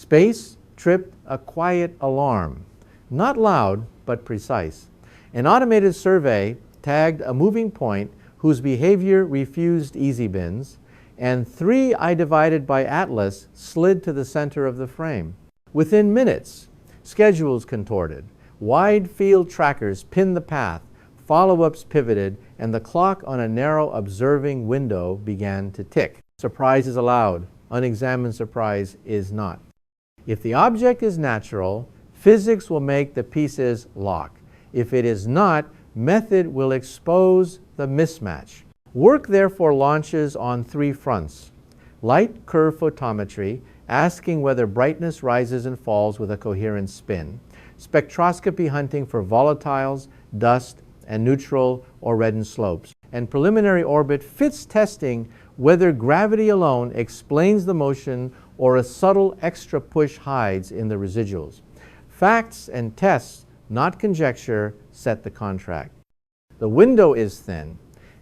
Space tripped a quiet alarm, not loud but precise. An automated survey tagged a moving point whose behavior refused easy bins, and 3I divided by Atlas slid to the center of the frame. Within minutes, schedules contorted, wide field trackers pinned the path, follow-ups pivoted, and the clock on a narrow observing window began to tick. Surprise is allowed, unexamined surprise is not. If the object is natural, physics will make the pieces lock. If it is not, method will expose the mismatch. Work therefore launches on 3 fronts. Light curve photometry, asking whether brightness rises and falls with a coherent spin. Spectroscopy hunting for volatiles, dust, and neutral or reddened slopes. And preliminary orbit fits testing whether gravity alone explains the motion or a subtle extra push hides in the residuals. Facts and tests, not conjecture, set the contract. The window is thin.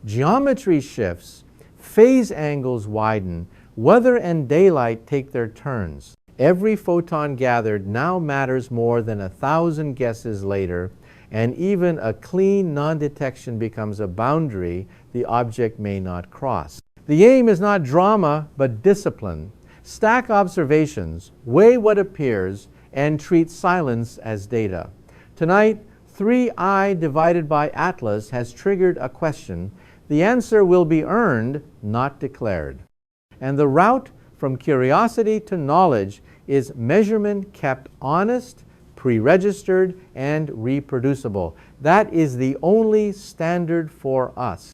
Geometry shifts, phase angles widen, weather and daylight take their turns. Every photon gathered now matters more than 1,000 guesses later, and even a clean non-detection becomes a boundary the object may not cross. The aim is not drama, but discipline. Stack observations, weigh what appears, and treat silence as data. Tonight, 3I divided by Atlas has triggered a question. The answer will be earned, not declared. And the route from curiosity to knowledge is measurement kept honest, pre-registered, and reproducible. That is the only standard for us.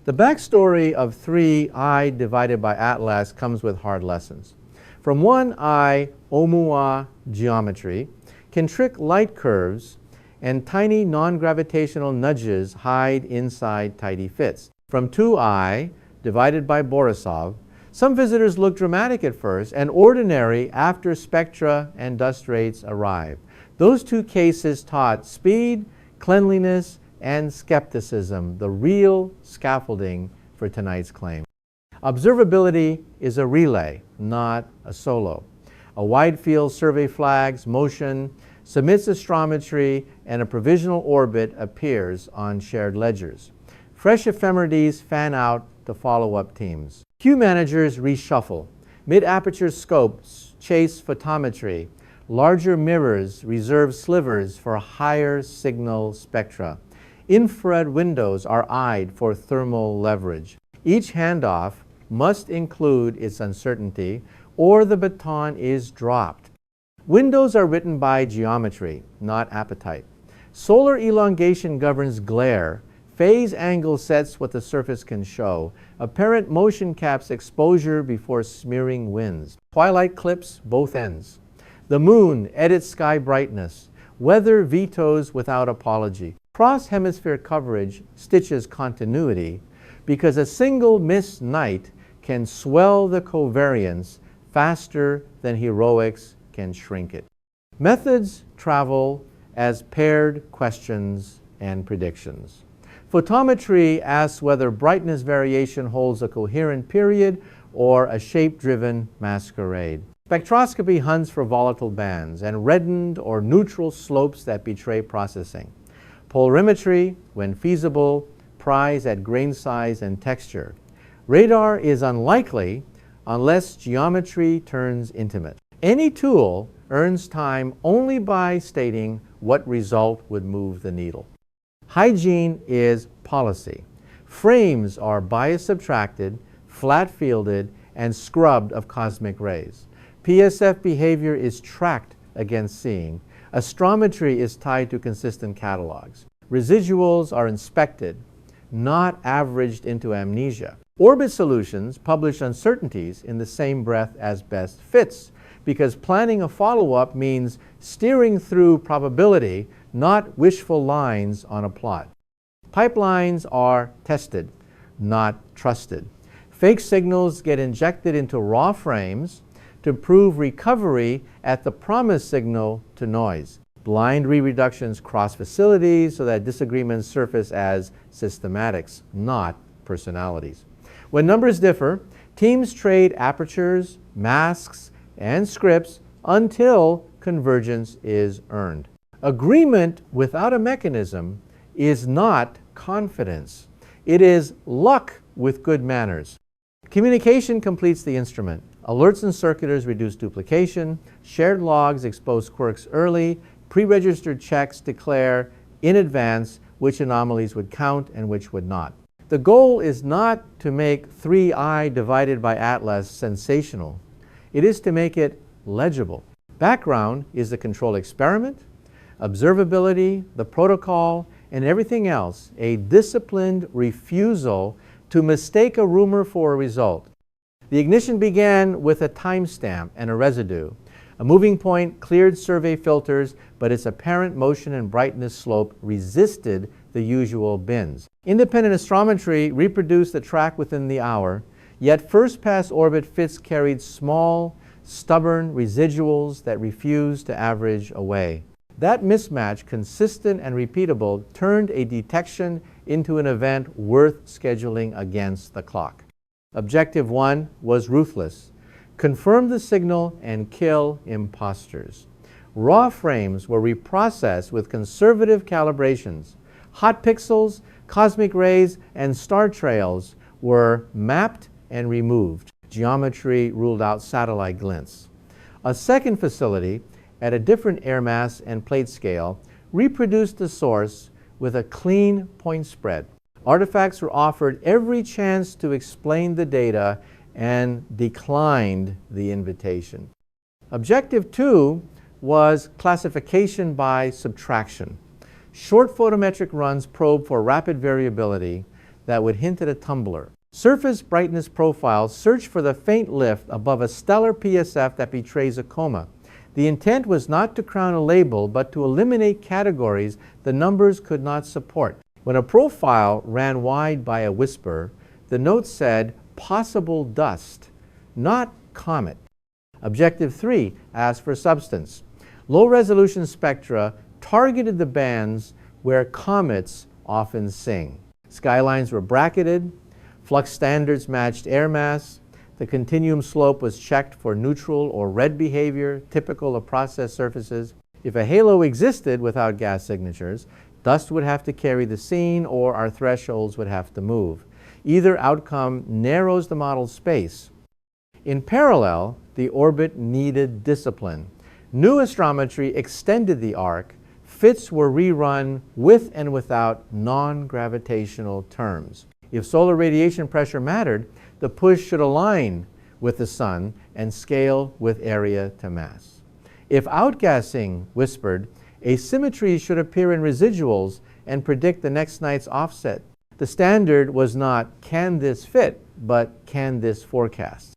The backstory of 3I divided by Atlas comes with hard lessons. From 1I, Oumuamua geometry can trick light curves, and tiny non-gravitational nudges hide inside tidy fits. From 2I, divided by Borisov, some visitors look dramatic at first and ordinary after spectra and dust rates arrive. Those 2 cases taught speed, cleanliness, and skepticism, the real scaffolding for tonight's claim. Observability is a relay, not a solo. A wide field survey flags motion, submits astrometry, and a provisional orbit appears on shared ledgers. Fresh ephemerides fan out to follow-up teams. Queue managers reshuffle. Mid-aperture scopes chase photometry. Larger mirrors reserve slivers for higher signal spectra. Infrared windows are eyed for thermal leverage. Each handoff must include its uncertainty, or the baton is dropped. Windows are written by geometry, not appetite. Solar elongation governs glare. Phase angle sets what the surface can show. Apparent motion caps exposure before smearing winds. Twilight clips both ends. The moon edits sky brightness. Weather vetoes without apology. Cross-hemisphere coverage stitches continuity because a single missed night can swell the covariance faster than heroics can shrink it. Methods travel as paired questions and predictions. Photometry asks whether brightness variation holds a coherent period or a shape-driven masquerade. Spectroscopy hunts for volatile bands and reddened or neutral slopes that betray processing. Polarimetry, when feasible, pries at grain size and texture. Radar is unlikely unless geometry turns intimate. Any tool earns time only by stating what result would move the needle. Hygiene is policy. Frames are bias-subtracted, flat-fielded, and scrubbed of cosmic rays. PSF behavior is tracked against seeing. Astrometry is tied to consistent catalogs. Residuals are inspected, not averaged into amnesia. Orbit solutions publish uncertainties in the same breath as best fits, because planning a follow-up means steering through probability, not wishful lines on a plot. Pipelines are tested, not trusted. Fake signals get injected into raw frames to prove recovery at the promised signal to noise. Blind re-reductions cross facilities so that disagreements surface as systematics, not personalities. When numbers differ, teams trade apertures, masks, and scripts until convergence is earned. Agreement without a mechanism is not confidence. It is luck with good manners. Communication completes the instrument. Alerts and circulars reduce duplication. Shared logs expose quirks early. Pre-registered checks declare in advance which anomalies would count and which would not. The goal is not to make 3i divided by atlas sensational. It is to make it legible. Background is the control experiment, observability, the protocol, and everything else, a disciplined refusal to mistake a rumor for a result. The ignition began with a timestamp and a residue. A moving point cleared survey filters, but its apparent motion and brightness slope resisted the usual bins. Independent astrometry reproduced the track within the hour, yet first-pass orbit fits carried small, stubborn residuals that refused to average away. That mismatch, consistent and repeatable, turned a detection into an event worth scheduling against the clock. Objective 1 was ruthless. Confirm the signal and kill imposters. Raw frames were reprocessed with conservative calibrations. Hot pixels, cosmic rays, and star trails were mapped and removed. Geometry ruled out satellite glints. A second facility, at a different air mass and plate scale, reproduced the source with a clean point spread. Artifacts were offered every chance to explain the data and declined the invitation. Objective 2 was classification by subtraction. Short photometric runs probe for rapid variability that would hint at a tumbler. Surface brightness profiles search for the faint lift above a stellar PSF that betrays a coma. The intent was not to crown a label, but to eliminate categories the numbers could not support. When a profile ran wide by a whisper, the note said, possible dust, not comet. Objective 3 asked for substance. Low-resolution spectra targeted the bands where comets often sing. Skylines were bracketed, flux standards matched air mass, the continuum slope was checked for neutral or red behavior, typical of processed surfaces. If a halo existed without gas signatures, dust would have to carry the scene or our thresholds would have to move. Either outcome narrows the model space. In parallel, the orbit needed discipline. New astrometry extended the arc. Fits were rerun with and without non-gravitational terms. If solar radiation pressure mattered, the push should align with the sun and scale with area to mass. If outgassing whispered, asymmetry should appear in residuals and predict the next night's offset. The standard was not, can this fit, but can this forecast?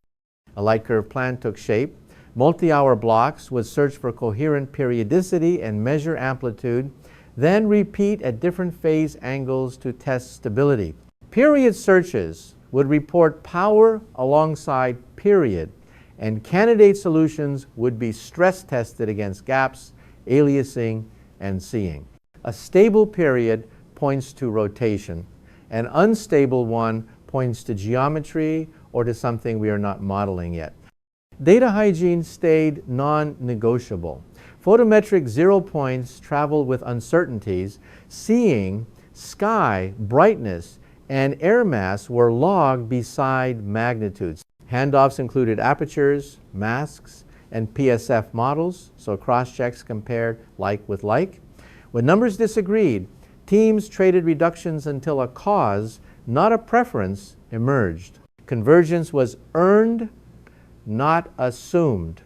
A light curve plan took shape. Multi-hour blocks would search for coherent periodicity and measure amplitude, then repeat at different phase angles to test stability. Period searches would report power alongside period, and candidate solutions would be stress tested against gaps, aliasing, and seeing. A stable period points to rotation. An unstable one points to geometry or to something we are not modeling yet. Data hygiene stayed non-negotiable. Photometric 0 points traveled with uncertainties. Seeing, sky, brightness, and air mass were logged beside magnitudes. Handoffs included apertures, masks, and PSF models, so cross-checks compared like with like. When numbers disagreed, teams traded reductions until a cause, not a preference, emerged. Convergence was earned, not assumed.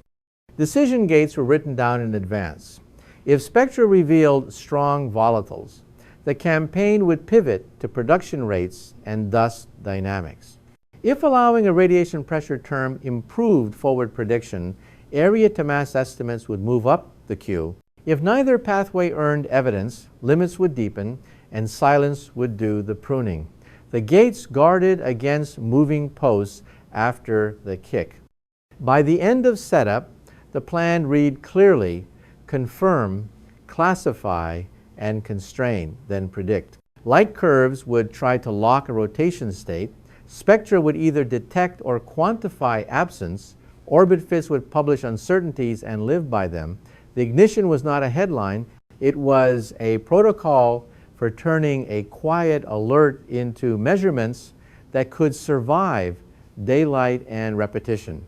Decision gates were written down in advance. If spectra revealed strong volatiles, the campaign would pivot to production rates and dust dynamics. If allowing a radiation pressure term improved forward prediction, area to mass estimates would move up the queue. If neither pathway earned evidence, limits would deepen and silence would do the pruning. The gates guarded against moving posts after the kick. By the end of setup, the plan read clearly, confirm, classify, and constrain, then predict. Light curves would try to lock a rotation state. Spectra would either detect or quantify absence Orbit Fits would publish uncertainties and live by them. The ignition was not a headline. It was a protocol for turning a quiet alert into measurements that could survive daylight and repetition.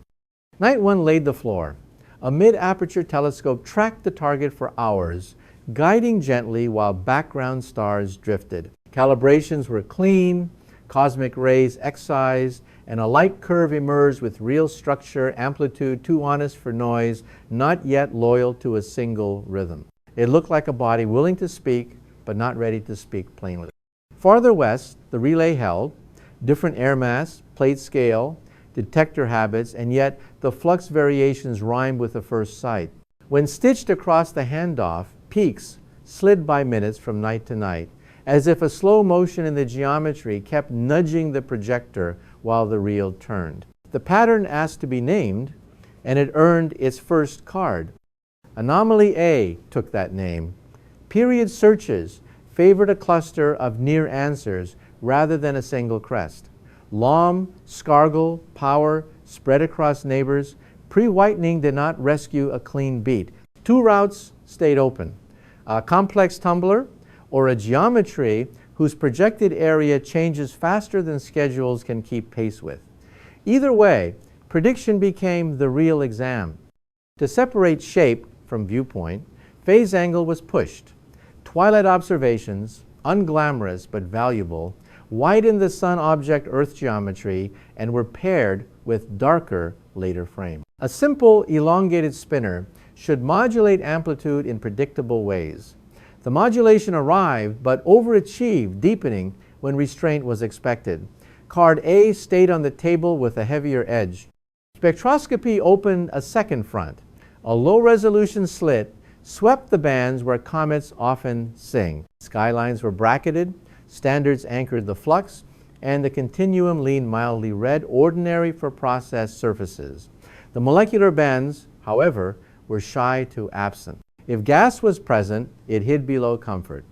Night 1 laid the floor. A mid-aperture telescope tracked the target for hours, guiding gently while background stars drifted. Calibrations were clean, cosmic rays excised, and a light curve emerged with real structure, amplitude too honest for noise, not yet loyal to a single rhythm. It looked like a body willing to speak, but not ready to speak plainly. Farther west, the relay held, different air mass, plate scale, detector habits, and yet the flux variations rhymed with the first sight. When stitched across the handoff, peaks slid by minutes from night to night, as if a slow motion in the geometry kept nudging the projector while the reel turned. The pattern asked to be named, and it earned its first card. Anomaly A took that name. Period searches favored a cluster of near answers rather than a single crest. Lom, Scargle, Power spread across neighbors. Pre-whitening did not rescue a clean beat. Two routes stayed open. A complex tumbler or a geometry whose projected area changes faster than schedules can keep pace with. Either way, prediction became the real exam. To separate shape from viewpoint, phase angle was pushed. Twilight observations, unglamorous but valuable, widened the sun object Earth geometry and were paired with darker later frame. A simple elongated spinner should modulate amplitude in predictable ways. The modulation arrived but overachieved, deepening when restraint was expected. Card A stayed on the table with a heavier edge. Spectroscopy opened a second front. A low-resolution slit swept the bands where comets often sing. Skylines were bracketed, standards anchored the flux, and the continuum leaned mildly red, ordinary for processed surfaces. The molecular bands, however, were shy to absent. If gas was present, it hid below comfort.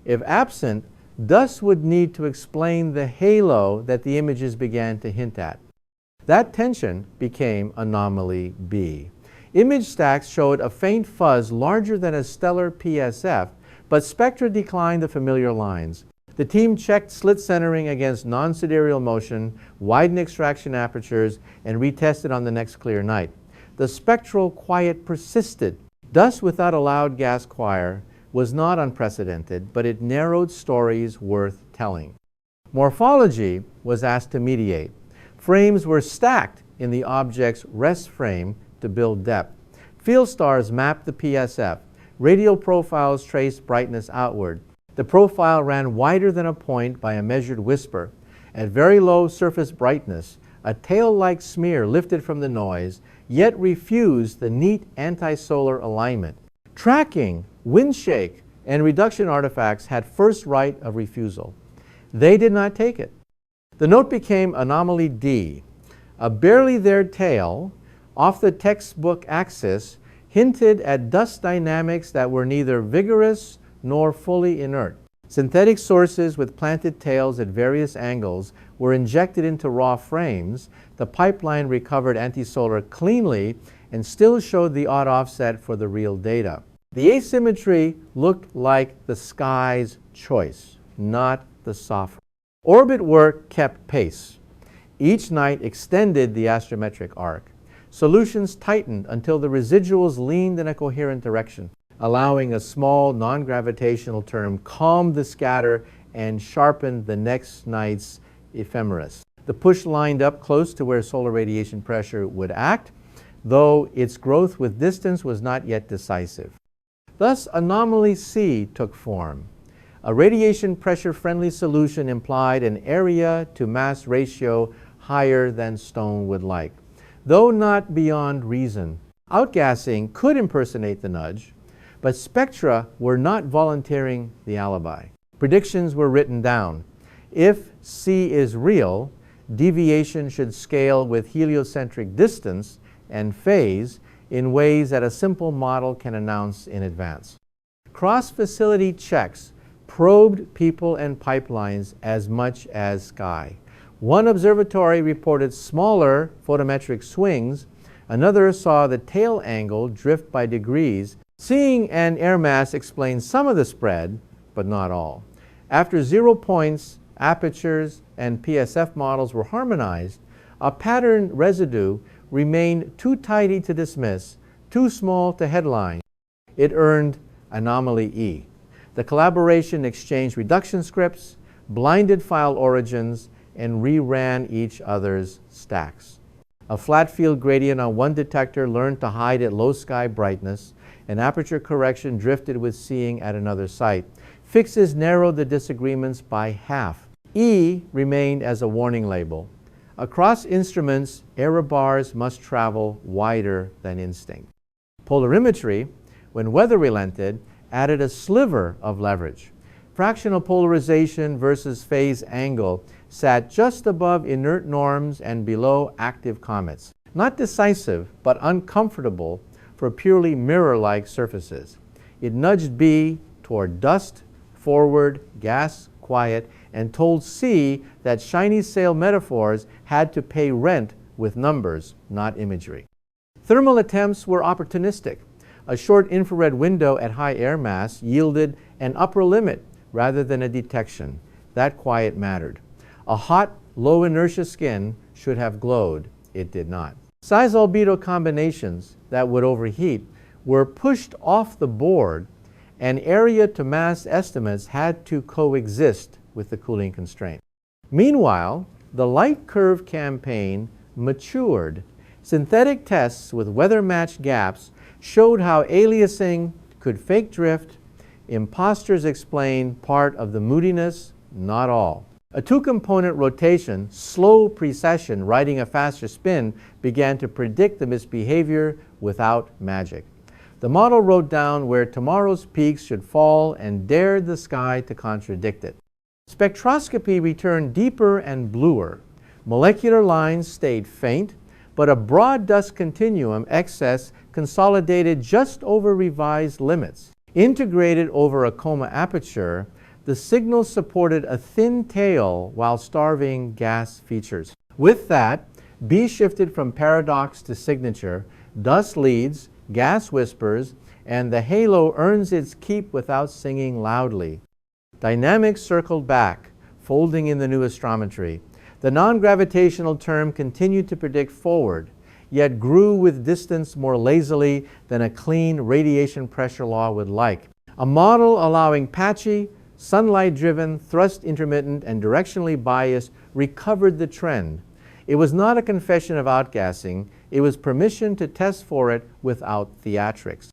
If absent, dust would need to explain the halo that the images began to hint at. That tension became anomaly B. Image stacks showed a faint fuzz larger than a stellar PSF, but spectra declined the familiar lines. The team checked slit centering against non-sidereal motion, widened extraction apertures, and retested on the next clear night. The spectral quiet persisted. Dust without a loud gas choir was not unprecedented, but it narrowed stories worth telling. Morphology was asked to mediate. Frames were stacked in the object's rest frame to build depth. Field stars mapped the PSF. Radial profiles traced brightness outward. The profile ran wider than a point by a measured whisper. At very low surface brightness, a tail-like smear lifted from the noise, yet refused the neat anti-solar alignment. Tracking, windshake, and reduction artifacts had first right of refusal. They did not take it. The note became anomaly D. A barely there tail, off the textbook axis, hinted at dust dynamics that were neither vigorous nor fully inert. Synthetic sources with planted tails at various angles were injected into raw frames. The pipeline recovered antisolar cleanly and still showed the odd offset for the real data. The asymmetry looked like the sky's choice, not the software. Orbit work kept pace. Each night extended the astrometric arc. Solutions tightened until the residuals leaned in a coherent direction, allowing a small non-gravitational term calmed the scatter and sharpened the next night's ephemeris. The push lined up close to where solar radiation pressure would act, though its growth with distance was not yet decisive. Thus, anomaly C took form. A radiation pressure-friendly solution implied an area to mass ratio higher than stone would like. Though not beyond reason, outgassing could impersonate the nudge, but spectra were not volunteering the alibi. Predictions were written down. If C is real, deviation should scale with heliocentric distance and phase in ways that a simple model can announce in advance. Cross-facility checks probed people and pipelines as much as sky. One observatory reported smaller photometric swings Another saw the tail angle drift by degrees. Seeing an air mass explains some of the spread, but not all. After 0 points, apertures, and PSF models were harmonized, a pattern residue remained too tidy to dismiss, too small to headline. It earned anomaly E. The collaboration exchanged reduction scripts, blinded file origins, and reran each other's stacks. A flat field gradient on one detector learned to hide at low sky brightness, and aperture correction drifted with seeing at another site. Fixes narrowed the disagreements by half. E remained as a warning label. Across instruments, error bars must travel wider than instinct. Polarimetry, when weather relented, added a sliver of leverage. Fractional polarization versus phase angle sat just above inert norms and below active comets. Not decisive, but uncomfortable for purely mirror-like surfaces. It nudged B toward dust, forward, gas, quiet, and told C that shiny sail metaphors had to pay rent with numbers, not imagery. Thermal attempts were opportunistic. A short infrared window at high air mass yielded an upper limit rather than a detection. That quiet mattered. A hot, low inertia skin should have glowed. It did not. Size albedo combinations that would overheat were pushed off the board, and area to mass estimates had to coexist with the cooling constraint. Meanwhile, the light curve campaign matured. Synthetic tests with weather-matched gaps showed how aliasing could fake drift. Imposters explain part of the moodiness, not all. A two-component rotation, slow precession riding a faster spin, began to predict the misbehavior without magic. The model wrote down where tomorrow's peaks should fall and dared the sky to contradict it. Spectroscopy returned deeper and bluer. Molecular lines stayed faint, but a broad dust continuum excess consolidated just over revised limits. Integrated over a coma aperture, the signal supported a thin tail while starving gas features. With that, B shifted from paradox to signature, dust leads, gas whispers, and the halo earns its keep without singing loudly. Dynamics circled back, folding in the new astrometry. The non-gravitational term continued to predict forward, yet grew with distance more lazily than a clean radiation pressure law would like. A model allowing patchy, sunlight-driven, thrust-intermittent, and directionally biased recovered the trend. It was not a confession of outgassing. It was permission to test for it without theatrics.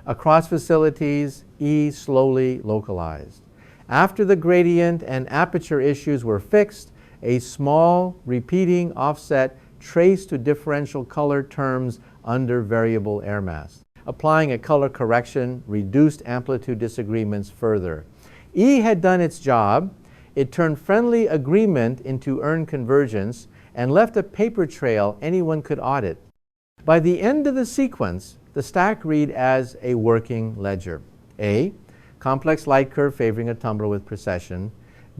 Across facilities, E slowly localized. After the gradient and aperture issues were fixed, a small, repeating offset traced to differential color terms under variable air mass. Applying a color correction reduced amplitude disagreements further. E had done its job. It turned friendly agreement into earned convergence and left a paper trail anyone could audit. By the end of the sequence, the stack read as a working ledger. A, complex light curve favoring a tumbler with precession.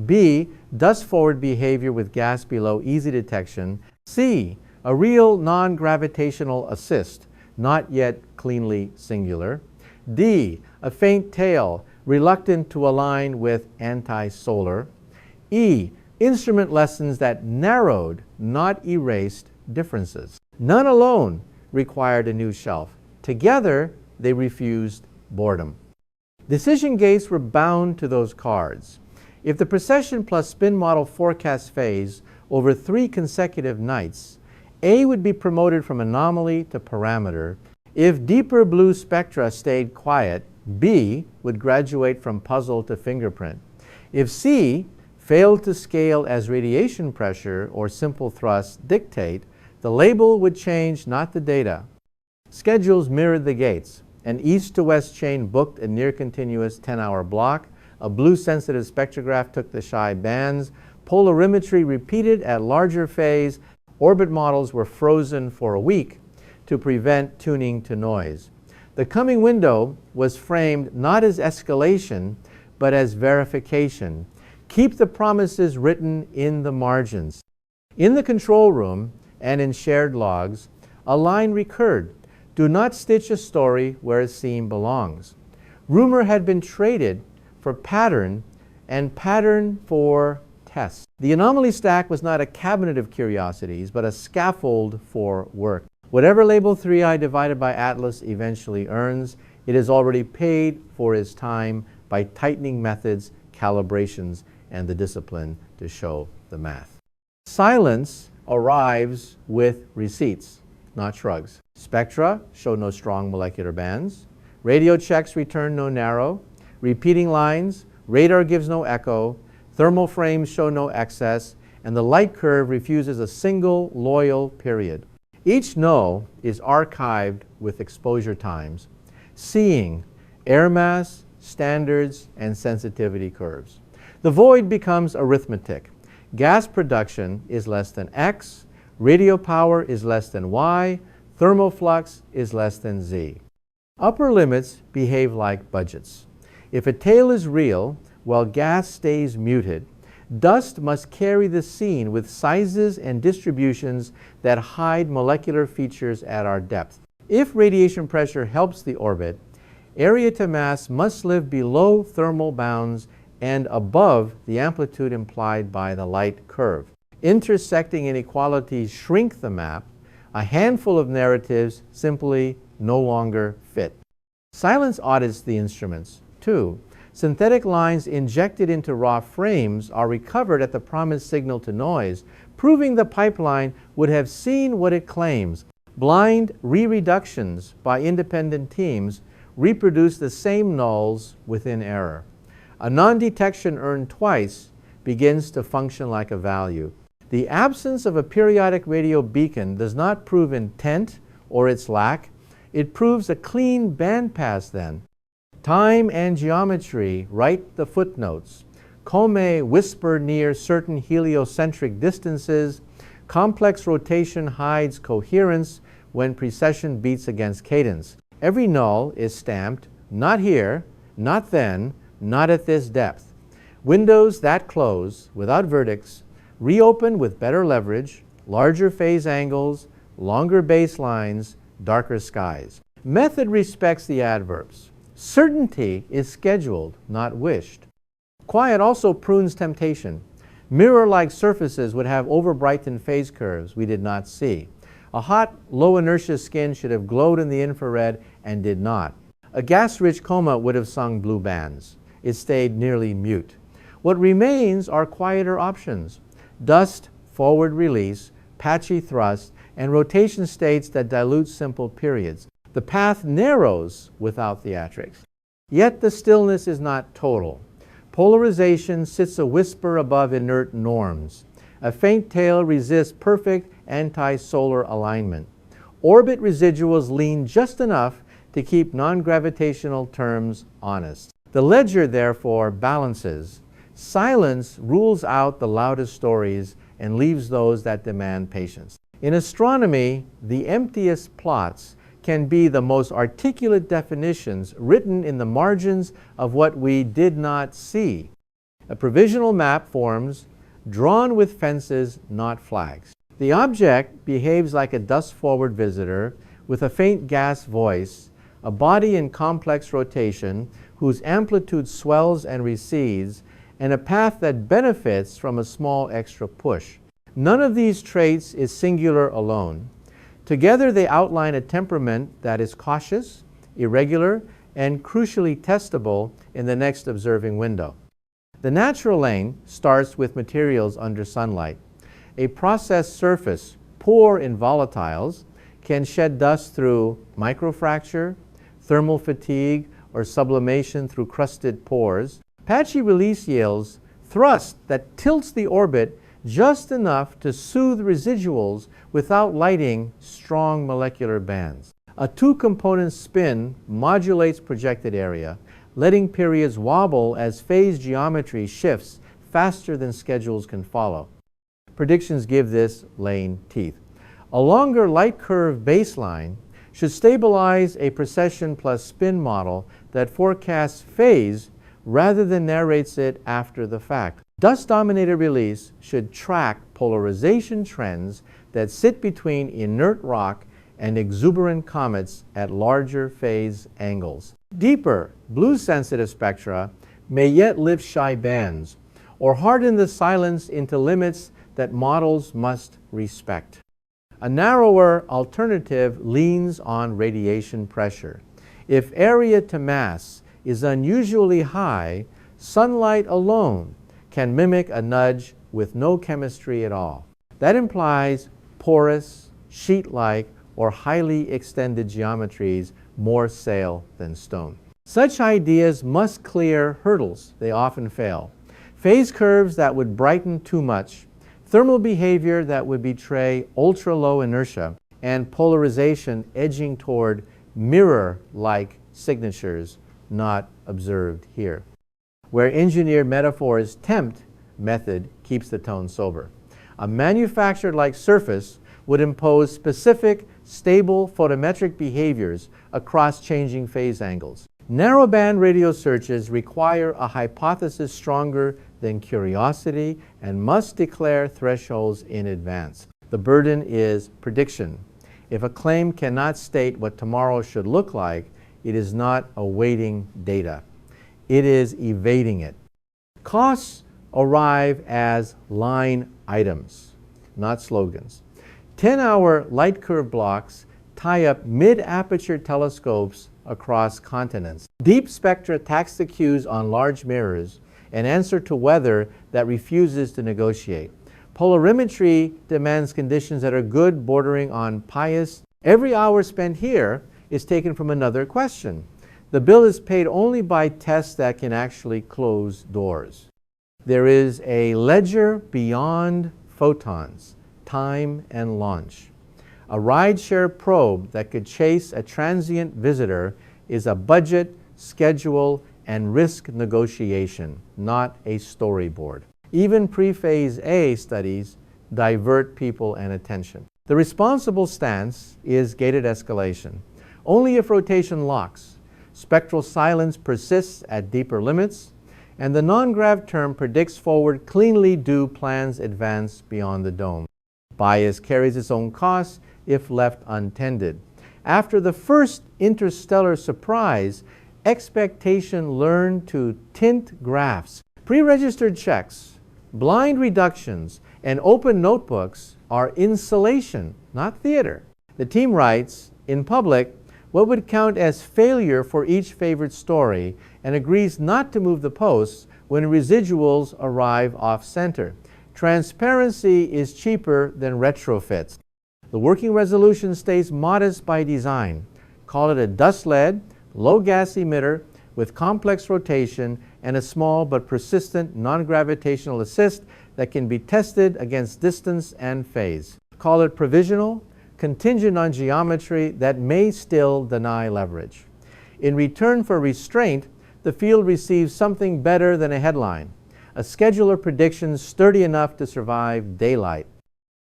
B, dust forward behavior with gas below easy detection. C, a real non-gravitational assist, not yet cleanly singular. D, a faint tail, reluctant to align with anti-solar. E, instrument lessons that narrowed, not erased, differences. None alone required a new shelf. Together, they refused boredom. Decision gates were bound to those cards. If the precession plus spin model forecast phase over 3 consecutive nights, A would be promoted from anomaly to parameter. If deeper blue spectra stayed quiet, B would graduate from puzzle to fingerprint. If C failed to scale as radiation pressure or simple thrust dictate, the label would change, not the data. Schedules mirrored the gates. An east to west chain booked a near continuous 10-hour block. A blue sensitive spectrograph took the shy bands. Polarimetry repeated at larger phase. Orbit models were frozen for a week to prevent tuning to noise. The coming window was framed not as escalation, but as verification. Keep the promises written in the margins. In the control room and in shared logs, a line recurred. Do not stitch a story where a seam belongs. Rumor had been traded for pattern and pattern for test. The anomaly stack was not a cabinet of curiosities, but a scaffold for work. Whatever label 3i divided by Atlas eventually earns, it has already paid for its time by tightening methods, calibrations, and the discipline to show the math. Silence arrives with receipts, not shrugs. Spectra show no strong molecular bands. Radio checks return no narrow. Repeating lines, radar gives no echo. Thermal frames show no excess. And the light curve refuses a single loyal period. Each no is archived with exposure times, seeing air mass, standards, and sensitivity curves. The void becomes arithmetic. Gas production is less than X, radio power is less than Y, thermal flux is less than Z. Upper limits behave like budgets. If a tail is real, while gas stays muted, dust must carry the scene with sizes and distributions that hide molecular features at our depth. If radiation pressure helps the orbit, area to mass must live below thermal bounds and above the amplitude implied by the light curve. Intersecting inequalities shrink the map. A handful of narratives simply no longer fit. Silence audits the instruments, too. Synthetic lines injected into raw frames are recovered at the promised signal to noise, proving the pipeline would have seen what it claims. Blind re-reductions by independent teams reproduce the same nulls within error. A non-detection earned twice begins to function like a value. The absence of a periodic radio beacon does not prove intent or its lack. It proves a clean bandpass then. Time and geometry write the footnotes. Come whisper near certain heliocentric distances. Complex rotation hides coherence when precession beats against cadence. Every null is stamped, not here, not then, not at this depth. Windows that close without verdicts reopen with better leverage, larger phase angles, longer baselines, darker skies. Method respects the adverbs. Certainty is scheduled, not wished. Quiet also prunes temptation. Mirror-like surfaces would have over-brightened phase curves we did not see. A hot, low-inertia skin should have glowed in the infrared and did not. A gas-rich coma would have sung blue bands. It stayed nearly mute. What remains are quieter options. Dust, forward release, patchy thrust, and rotation states that dilute simple periods. The path narrows without theatrics. Yet the stillness is not total. Polarization sits a whisper above inert norms. A faint tail resists perfect anti-solar alignment. Orbit residuals lean just enough to keep non-gravitational terms honest. The ledger, therefore, balances. Silence rules out the loudest stories and leaves those that demand patience. In astronomy, the emptiest plots can be the most articulate definitions written in the margins of what we did not see. A provisional map forms, drawn with fences, not flags. The object behaves like a dust-forward visitor with a faint gas voice, a body in complex rotation whose amplitude swells and recedes, and a path that benefits from a small extra push. None of these traits is singular alone. Together they outline a temperament that is cautious, irregular, and crucially testable in the next observing window. The natural lane starts with materials under sunlight. A processed surface, poor in volatiles, can shed dust through microfracture, thermal fatigue, or sublimation through crusted pores. Patchy release yields thrust that tilts the orbit just enough to soothe residuals without lighting strong molecular bands. A two-component spin modulates projected area, letting periods wobble as phase geometry shifts faster than schedules can follow. Predictions give this lane teeth. A longer light curve baseline should stabilize a precession plus spin model that forecasts phase rather than narrates it after the fact. Dust-dominated release should track polarization trends that sit between inert rock and exuberant comets at larger phase angles. Deeper, blue-sensitive spectra may yet lift shy bands or harden the silence into limits that models must respect. A narrower alternative leans on radiation pressure. If area to mass is unusually high, sunlight alone can mimic a nudge with no chemistry at all. That implies porous, sheet-like, or highly extended geometries more sail than stone. Such ideas must clear hurdles. They often fail. Phase curves that would brighten too much, thermal behavior that would betray ultra-low inertia, and polarization edging toward mirror-like signatures not observed here. Where engineered metaphors tempt, method keeps the tone sober. A manufactured-like surface would impose specific, stable photometric behaviors across changing phase angles. Narrowband radio searches require a hypothesis stronger than curiosity and must declare thresholds in advance. The burden is prediction. If a claim cannot state what tomorrow should look like, it is not awaiting data. It is evading it. Costs arrive as line items, not slogans. 10-hour light curve blocks tie up mid-aperture telescopes across continents. Deep spectra tax the cues on large mirrors and answer to weather that refuses to negotiate. Polarimetry demands conditions that are good, bordering on pious. Every hour spent here is taken from another question. The bill is paid only by tests that can actually close doors. There is a ledger beyond photons, time and launch. A rideshare probe that could chase a transient visitor is a budget, schedule, and risk negotiation, not a storyboard. Even pre-phase A studies divert people and attention. The responsible stance is gated escalation. Only if rotation locks, spectral silence persists at deeper limits, and the nongrav term predicts forward cleanly do plans advance beyond the dome. Bias carries its own costs if left untended. After the first interstellar surprise, expectation learned to tint graphs. Pre-registered checks, blind reductions, and open notebooks are insulation, not theater. The team writes, in public, what would count as failure for each favorite story and agrees not to move the posts when residuals arrive off-center. Transparency is cheaper than retrofits. The working resolution stays modest by design. Call it a dust-led, low-gas emitter with complex rotation and a small but persistent non-gravitational assist that can be tested against distance and phase. Call it provisional, contingent on geometry that may still deny leverage. In return for restraint, the field receives something better than a headline, a schedule of predictions sturdy enough to survive daylight.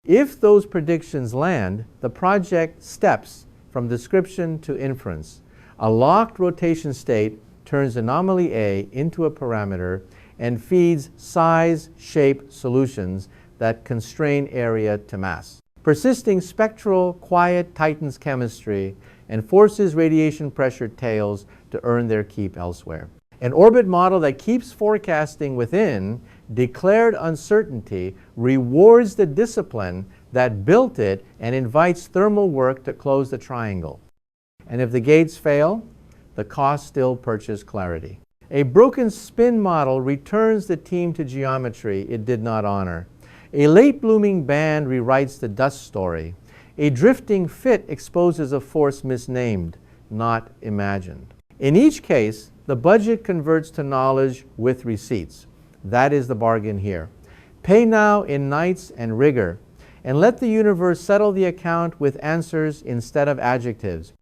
If those predictions land, the project steps from description to inference. A locked rotation state turns anomaly A into a parameter and feeds size-shape solutions that constrain area to mass. Persisting spectral quiet tightens chemistry and forces radiation pressure tails to earn their keep elsewhere. An orbit model that keeps forecasting within declared uncertainty rewards the discipline that built it and invites thermal work to close the triangle. And if the gates fail, the costs still purchase clarity. A broken spin model returns the team to geometry it did not honor. A late blooming band rewrites the dust story. A drifting fit exposes a force misnamed, not imagined. In each case, the budget converts to knowledge with receipts. That is the bargain here. Pay now in nights and rigor, and let the universe settle the account with answers instead of adjectives.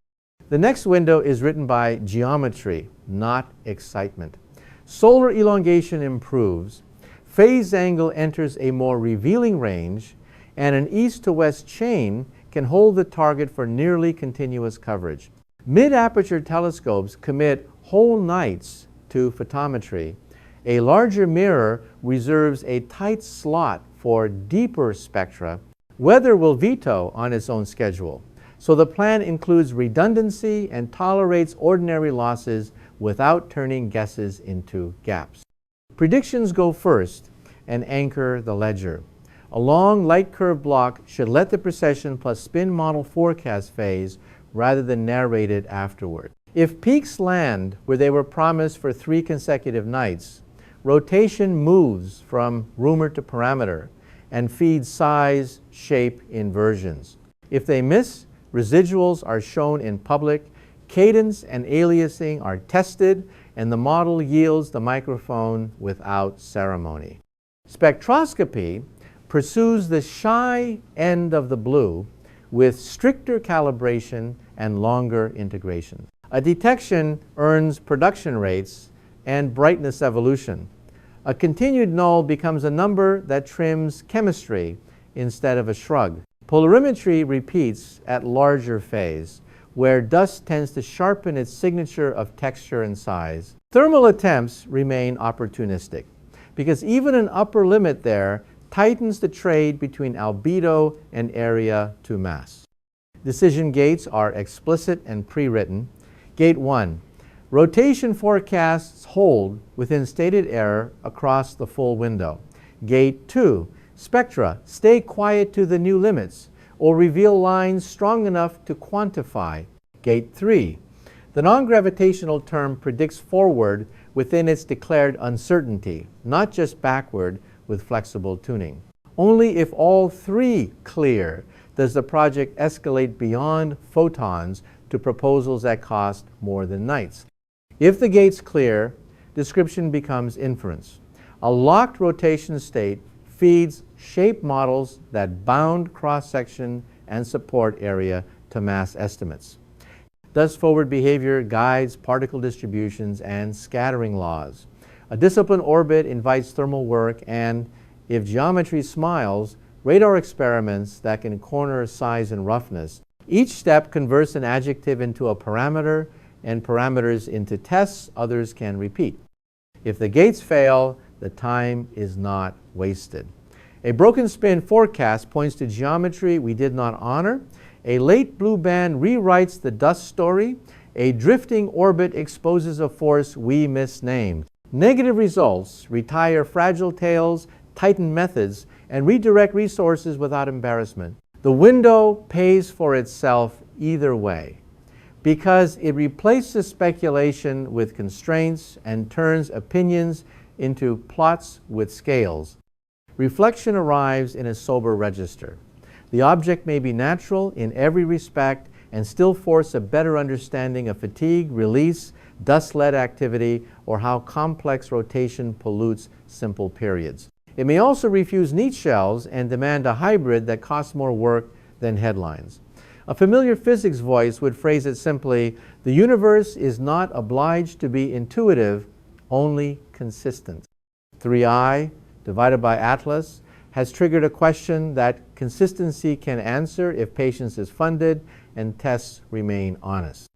The next window is written by geometry, not excitement. Solar elongation improves, phase angle enters a more revealing range, and an east to west chain can hold the target for nearly continuous coverage. Mid-aperture telescopes commit whole nights to photometry. A larger mirror reserves a tight slot for deeper spectra. Weather will veto on its own schedule. So the plan includes redundancy and tolerates ordinary losses without turning guesses into gaps. Predictions go first and anchor the ledger. A long light curve block should let the precession plus spin model forecast phase rather than narrate it afterward. If peaks land where they were promised for 3 consecutive nights, rotation moves from rumor to parameter and feeds size, shape inversions. If they miss, residuals are shown in public, cadence and aliasing are tested, and the model yields the microphone without ceremony. Spectroscopy pursues the shy end of the blue with stricter calibration and longer integration. A detection earns production rates and brightness evolution. A continued null becomes a number that trims chemistry instead of a shrug. Polarimetry repeats at larger phase, where dust tends to sharpen its signature of texture and size. Thermal attempts remain opportunistic, because even an upper limit there tightens the trade between albedo and area to mass. Decision gates are explicit and pre-written. Gate 1. Rotation forecasts hold within stated error across the full window. Gate 2. Spectra stay quiet to the new limits or reveal lines strong enough to quantify. Gate 3. The non-gravitational term predicts forward within its declared uncertainty, not just backward with flexible tuning. Only if all 3 clear does the project escalate beyond photons to proposals that cost more than nights. If the gates clear, description becomes inference. A locked rotation state feeds shape models that bound cross-section and support area to mass estimates. Thus, forward behavior guides particle distributions and scattering laws. A disciplined orbit invites thermal work, and if geometry smiles, radar experiments that can corner size and roughness. Each step converts an adjective into a parameter and parameters into tests others can repeat. If the gates fail, the time is not wasted. A broken spin forecast points to geometry we did not honor. A late blue band rewrites the dust story. A drifting orbit exposes a force we misnamed. Negative results retire fragile tails, tighten methods, and redirect resources without embarrassment. The window pays for itself either way, because it replaces speculation with constraints and turns opinions into plots with scales. Reflection arrives in a sober register. The object may be natural in every respect and still force a better understanding of fatigue, release, dust-led activity, or how complex rotation pollutes simple periods. It may also refuse neat shells and demand a hybrid that costs more work than headlines. A familiar physics voice would phrase it simply: the universe is not obliged to be intuitive, only consistent. 3i divided by Atlas has triggered a question that consistency can answer if patience is funded and tests remain honest.